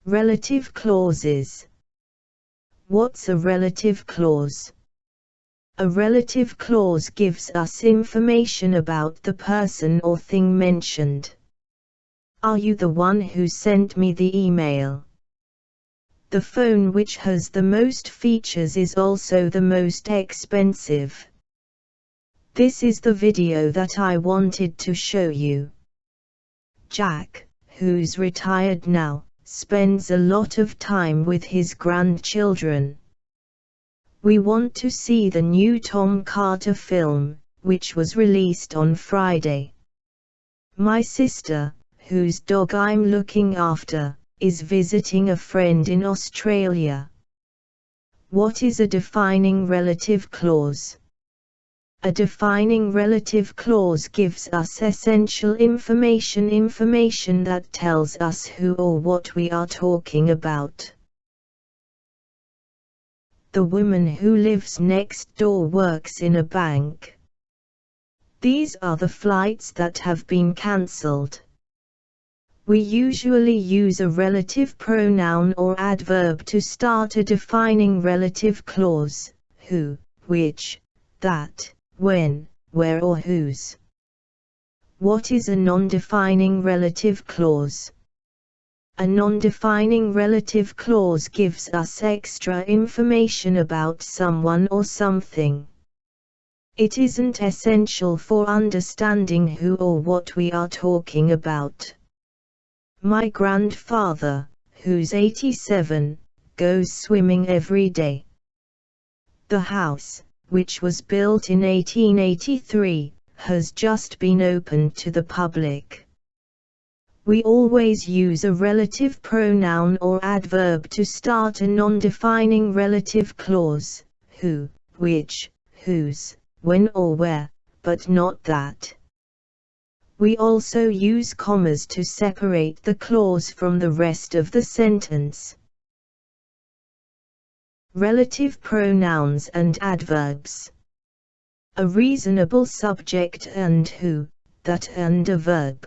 Relative clauses. What's a relative clause? A relative clause gives us information about the person or thing mentioned. Are you the one who sent me the email? The phone which has the most features is also the most expensive. This is the video that I wanted to show you. Jack, who's retired now, spends a lot of time with his grandchildren. We want to see the new Tom Carter film, which was released on Friday. My sister, whose dog I'm looking after, is visiting a friend in Australia. What is a defining relative clause? A defining relative clause gives us essential information that tells us who or what we are talking about. The woman who lives next door works in a bank. These are the flights that have been cancelled. We usually use a relative pronoun or adverb to start a defining relative clause: who, which, that, when, where or whose. What is a non-defining relative clause? A non-defining relative clause gives us extra information about someone or something. It isn't essential for understanding who or what we are talking about. My grandfather, who's 87, goes swimming every day. The house, which was built in 1883, has just been opened to the public. We always use a relative pronoun or adverb to start a non-defining relative clause: who, which, whose, when or where, but not that. We also use commas to separate the clause from the rest of the sentence. Relative pronouns and adverbs. A reasonable subject and who, that and a verb.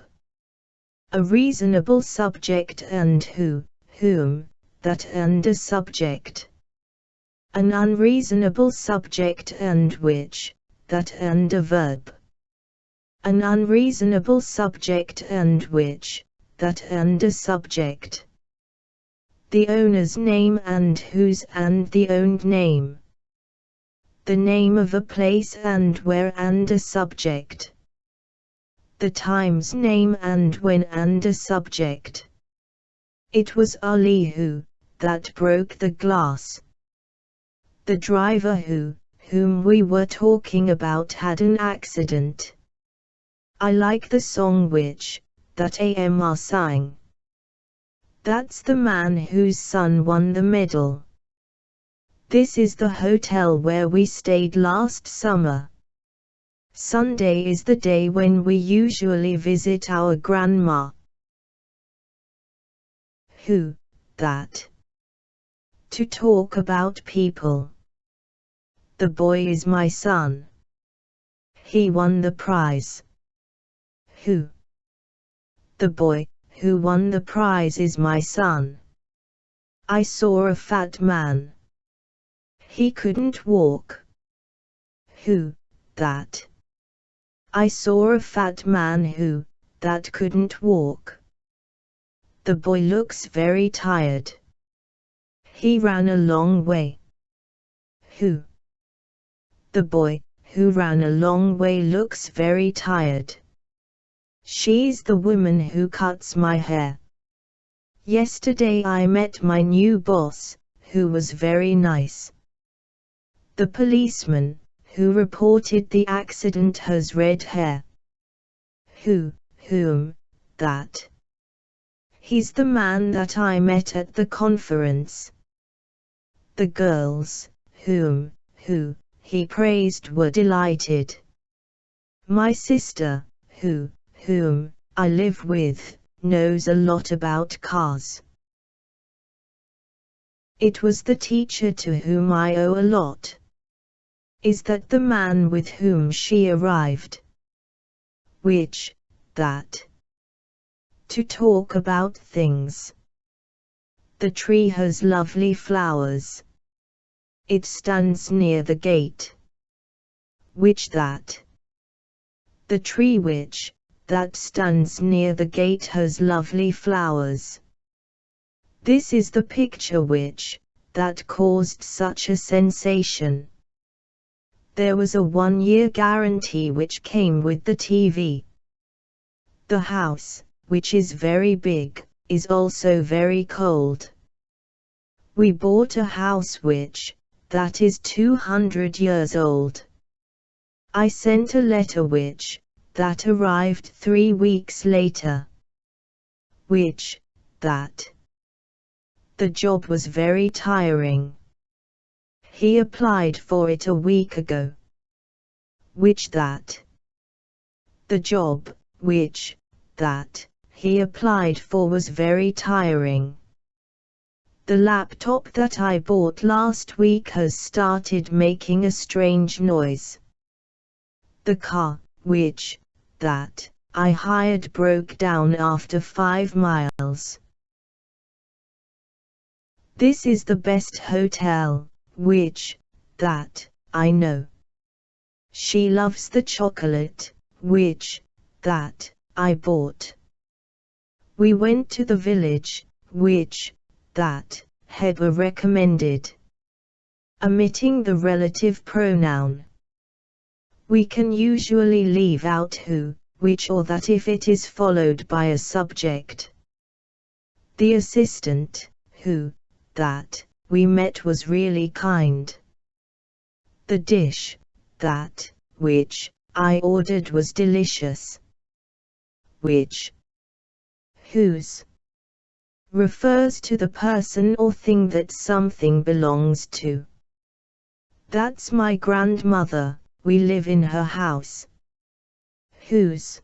A reasonable subject and who, whom, that and a subject. An unreasonable subject and which, that and a verb. An unreasonable subject and which, that and a subject. The owner's name and whose and the owned name. The name of a place and where and a subject. The time's name and when and a subject. It was Ali who, that broke the glass. The driver whom we were talking about had an accident. I like the song which, that AMR sang. That's the man whose son won the medal. This is the hotel where we stayed last summer. Sunday is the day when we usually visit our grandma. Who, that. To talk about people. The boy is my son. He won the prize. Who? The boy who won the prize is my son. I saw a fat man. He couldn't walk. Who, that. I saw a fat man that couldn't walk. The boy looks very tired. He ran a long way. Who? The boy who ran a long way looks very tired. She's the woman who cuts my hair. Yesterday I met my new boss, who was very nice. The policeman who reported the accident has red hair. Who, whom, that. He's the man that I met at the conference. The girls, who he praised were delighted. My sister, whom I live with, knows a lot about cars. It was the teacher to whom I owe a lot. Is that the man with whom she arrived? Which, that. To talk about things. The tree has lovely flowers. It stands near the gate. Which that. The tree which that stands near the gate has lovely flowers. This is the picture which that caused such a sensation. There was a 1-year guarantee which came with the TV. The house, which is very big, is also very cold. We bought a house which that is 200 years old. I sent a letter which that arrived 3 weeks later. Which that. The job was very tiring. He applied for it a week ago. Which that. The job which that he applied for was very tiring. The laptop that I bought last week has started making a strange noise. The car which that I hired broke down after 5 miles. This is the best hotel which that I know. She loves the chocolate which that I bought. We went to the village which that Heber recommended. Omitting the relative pronoun. We can usually leave out who, which or that if it is followed by a subject. The assistant, who that we met was really kind. The dish that which I ordered was delicious. Which whose refers to the person or thing that something belongs to. That's my grandmother, we live in her house. Whose.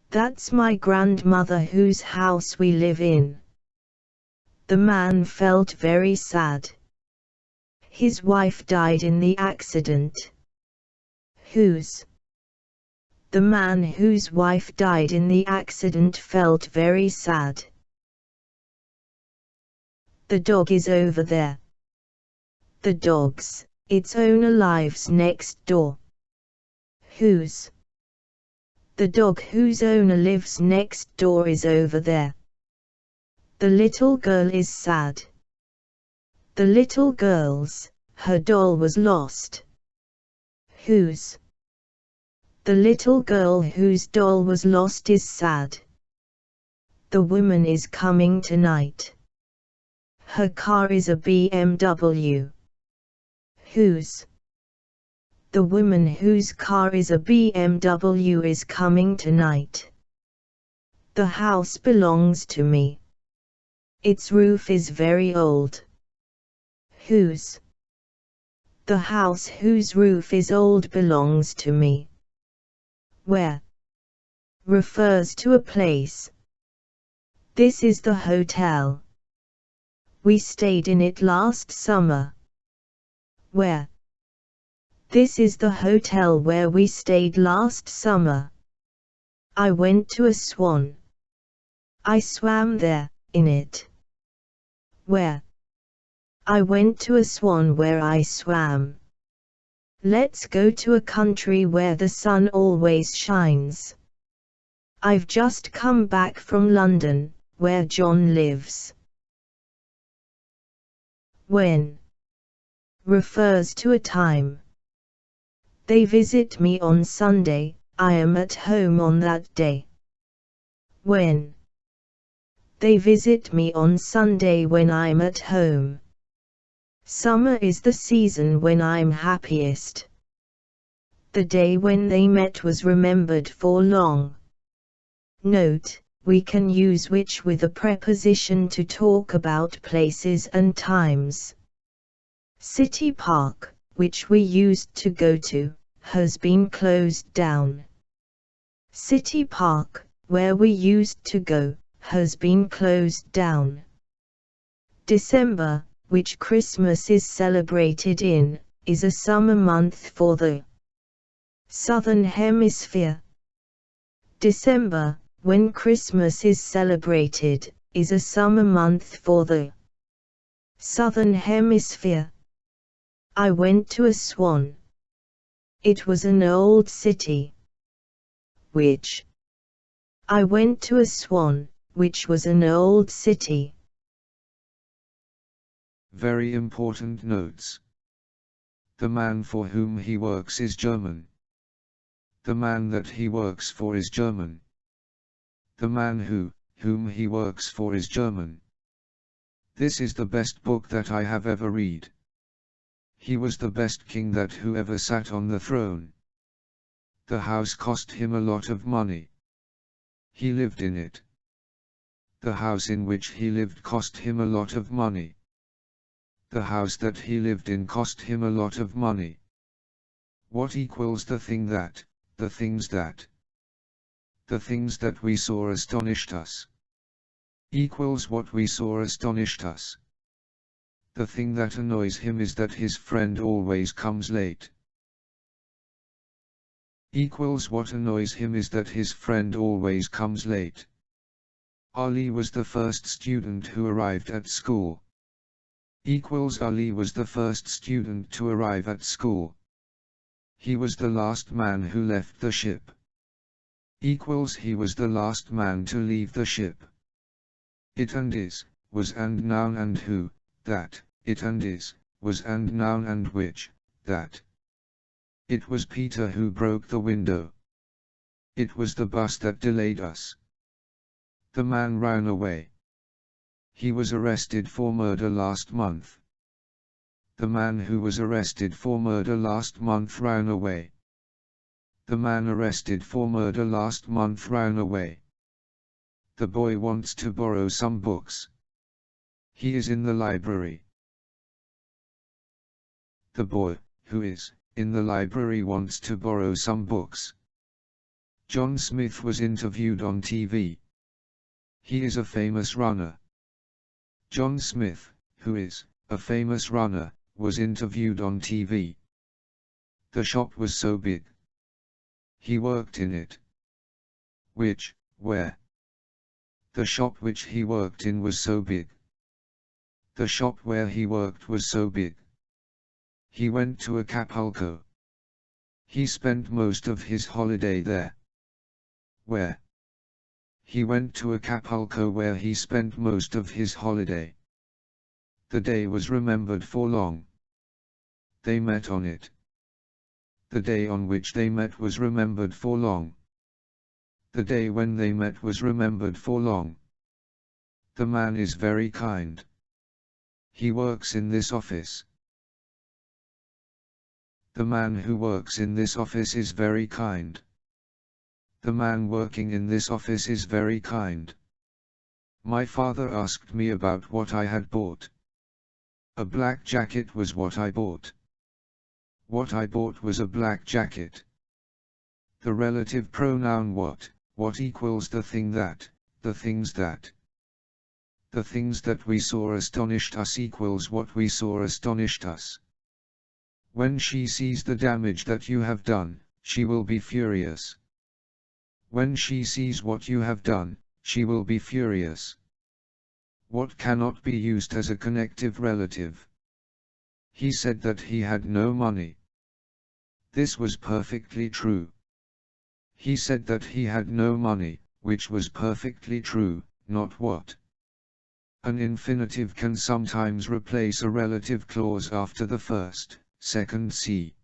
That's my grandmother whose house we live in. The man felt very sad. His wife died in the accident. Whose. The man whose wife died in the accident felt very sad. The dog is over there. The dog's, its owner lives next door. Whose. The dog whose owner lives next door is over there. The little girl is sad. The little girl's, her doll was lost. Whose. The little girl whose doll was lost is sad. The woman is coming tonight. Her car is a BMW. Whose. The woman whose car is a BMW is coming tonight. The house belongs to me. Its roof is very old. Whose. The house whose roof is old belongs to me. Where refers to a place. This is the hotel. We stayed in it last summer. Where. This is the hotel where we stayed last summer. I went to a swan. I swam there, in it. Where. I went to a swan where I swam. Let's go to a country where the sun always shines. I've just come back from London, where John lives. When refers to a time. They visit me on Sunday, I am at home on that day. When they visit me on Sunday when I'm at home. Summer is the season when I'm happiest. The day when they met was remembered for long. Note, we can use which with a preposition to talk about places and times. City Park, which we used to go to, has been closed down. City Park, where we used to go, has been closed down. December, which Christmas is celebrated in, is a summer month for the Southern Hemisphere. December, when Christmas is celebrated, is a summer month for the Southern Hemisphere. I went to a swan. It was an old city. Which? I went to a swan, which was an old city. Very important notes. The man for whom he works is German. The man that he works for is German. The man whom he works for is German. This is the best book that I have ever read. He was the best king that who ever sat on the throne. The house cost him a lot of money. He lived in it. The house in which he lived cost him a lot of money. The house that he lived in cost him a lot of money. What equals the thing that, the things that? The things that we saw astonished us. Equals what we saw astonished us. The thing that annoys him is that his friend always comes late. Equals what annoys him is that his friend always comes late. Ali was the first student who arrived at school. Equals Ali was the first student to arrive at school. He was the last man who left the ship. Equals he was the last man to leave the ship. It and is, was and noun and who, that, it and is, was and noun and which, that. It was Peter who broke the window. It was the bus that delayed us. The man ran away. He was arrested for murder last month. The man who was arrested for murder last month ran away. The man arrested for murder last month ran away. The boy wants to borrow some books. He is in the library. The boy, who is in the library, wants to borrow some books. John Smith was interviewed on TV. He is a famous runner. John Smith, who is a famous runner, was interviewed on TV. The shop was so big. He worked in it. Which, where? The shop which he worked in was so big. The shop where he worked was so big. He went to Acapulco. He spent most of his holiday there. Where? He went to Acapulco where he spent most of his holiday. The day was remembered for long. They met on it. The day on which they met was remembered for long. The day when they met was remembered for long. The man is very kind. He works in this office. The man who works in this office is very kind. The man working in this office is very kind. My father asked me about what I had bought. A black jacket was what I bought. What I bought was a black jacket. The relative pronoun what equals the thing that, the things that. The things that we saw astonished us equals what we saw astonished us. When she sees the damage that you have done, she will be furious. When she sees what you have done, she will be furious. What cannot be used as a connective relative? He said that he had no money. This was perfectly true. He said that he had no money, which was perfectly true, not what. An infinitive can sometimes replace a relative clause after the first, second C.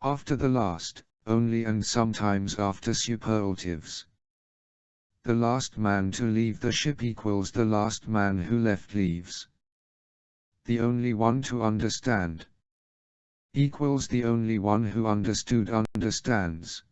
After the last, only, and sometimes after superlatives. The last man to leave the ship equals the last man who left leaves. The only one to understand equals the only one who understood understands.